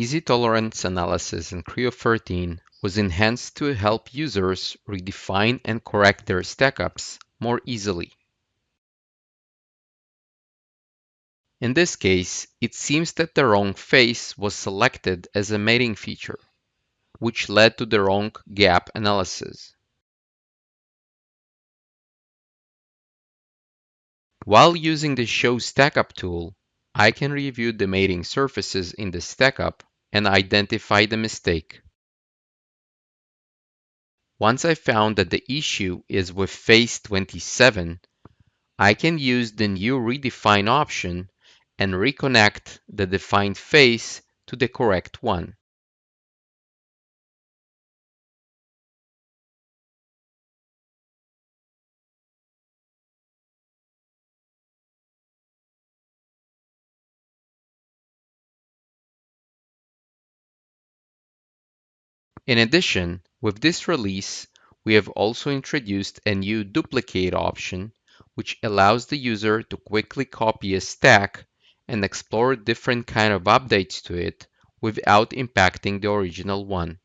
Easy tolerance analysis in Creo 13 was enhanced to help users redefine and correct their stackups more easily. In this case, it seems that the wrong face was selected as a mating feature, which led to the wrong gap analysis. While using the Show Stackup tool, I can review the mating surfaces in the stackup and identify the mistake. Once I found that the issue is with face 27, I can use the new Redefine option and reconnect the defined face to the correct one. In addition, with this release, we have also introduced a new duplicate option, which allows the user to quickly copy a stack and explore different kind of updates to it without impacting the original one.